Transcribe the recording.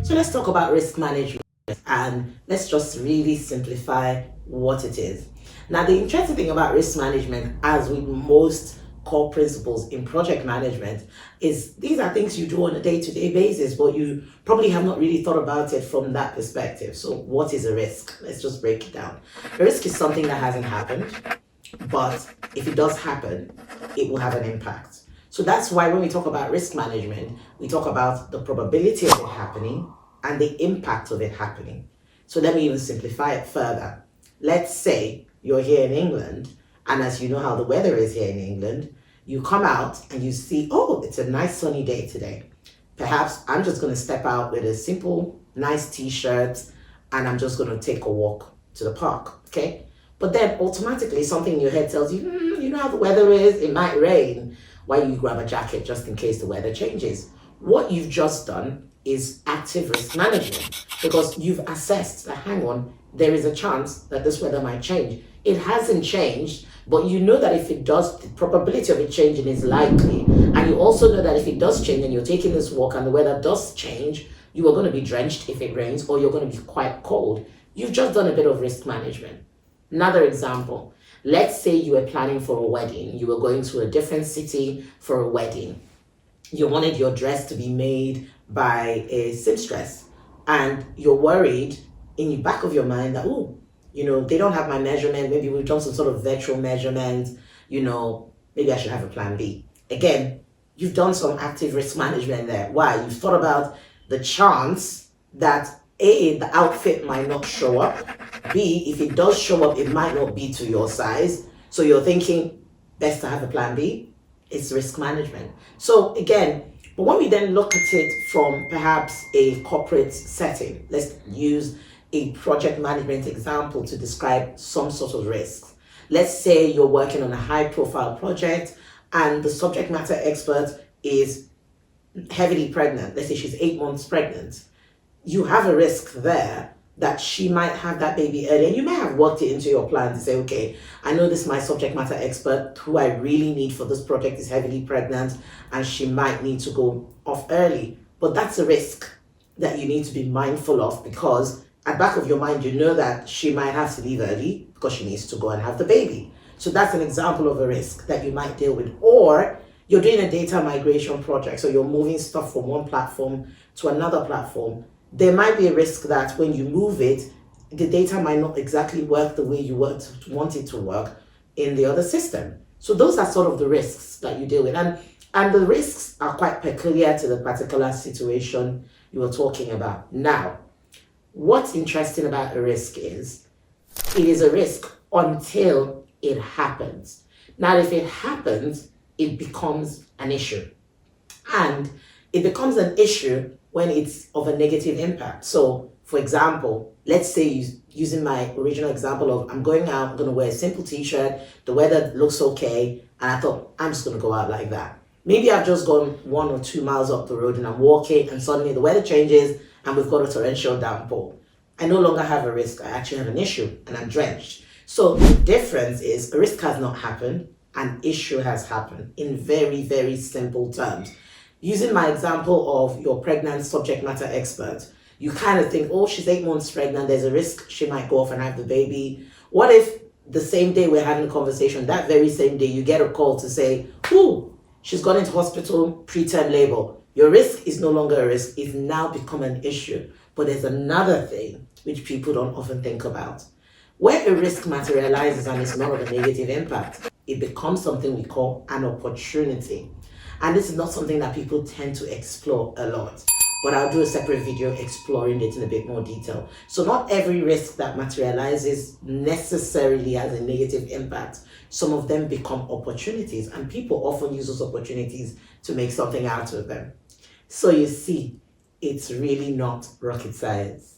So let's talk about risk management and let's just really simplify what it is. Now, the interesting thing about risk management, as with most core principles in project management, is these are things you do on a day-to-day basis, but you probably have not really thought about it from that perspective. So what is a risk? Let's just break it down. A risk is something that hasn't happened, but if it does happen, it will have an impact. So that's why when we talk about risk management, we talk about the probability of it happening and the impact of it happening. So let me even simplify it further. Let's say you're here in England, and as you know how the weather is here in England, you come out and you see, oh, it's a nice sunny day today. Perhaps I'm just going to step out with a simple, nice t-shirt, and I'm just going to take a walk to the park, okay? But then automatically something in your head tells you, you know how the weather is, it might rain. Why you grab a jacket just in case the weather changes? What you've just done is active risk management, because you've assessed that, hang on, there is a chance that this weather might change. It hasn't changed, but you know that if it does, the probability of it changing is likely. And you also know that if it does change and you're taking this walk and the weather does change, you are going to be drenched if it rains, or you're going to be quite cold. You've just done a bit of risk management. Another example, let's say you were planning for a wedding. You were going to a different city for a wedding. You wanted your dress to be made by a seamstress, and you're worried in the back of your mind that, they don't have my measurement. Maybe we've done some sort of virtual measurements. Maybe I should have a plan B. Again, you've done some active risk management there. Why? You've thought about the chance that A, the outfit might not show up. B, if it does show up, it might not be to your size. So you're thinking, best to have a plan B. It's risk management. So again, but when we then look at it from perhaps a corporate setting, let's use a project management example to describe some sort of risks. Let's say you're working on a high profile project and the subject matter expert is heavily pregnant. Let's say she's 8 months pregnant. You have a risk there that she might have that baby early. And you may have worked it into your plan to say, okay, I know this my subject matter expert who I really need for this project is heavily pregnant and she might need to go off early. But that's a risk that you need to be mindful of, because at back of your mind, you know that she might have to leave early because she needs to go and have the baby. So that's an example of a risk that you might deal with. Or you're doing a data migration project. So you're moving stuff from one platform to another platform. There might be a risk that when you move it, the data might not exactly work the way you want it to work in the other system. So those are sort of the risks that you deal with. And the risks are quite peculiar to the particular situation you were talking about. Now, what's interesting about a risk is it is a risk until it happens. Now, if it happens, it becomes an issue. And it becomes an issue when it's of a negative impact. So, for example, let's say using my original example of I'm going out, I'm going to wear a simple t-shirt, the weather looks okay, and I thought, I'm just going to go out like that. Maybe I've just gone 1 or 2 miles up the road and I'm walking and suddenly the weather changes and we've got a torrential downpour. I no longer have a risk, I actually have an issue and I'm drenched. So the difference is a risk has not happened, an issue has happened in very, very simple terms. Using my example of your pregnant subject matter expert, you kind of think, oh, she's 8 months pregnant, there's a risk she might go off and have the baby. What if the same day we're having a conversation, that very same day you get a call to say, she's gone into hospital, preterm labor. Your risk is no longer a risk, it's now become an issue. But there's another thing which people don't often think about. Where a risk materializes and it's not of a negative impact, it becomes something we call an opportunity. And this is not something that people tend to explore a lot, but I'll do a separate video exploring it in a bit more detail. So not every risk that materializes necessarily has a negative impact. Some of them become opportunities, and people often use those opportunities to make something out of them. So you see, it's really not rocket science.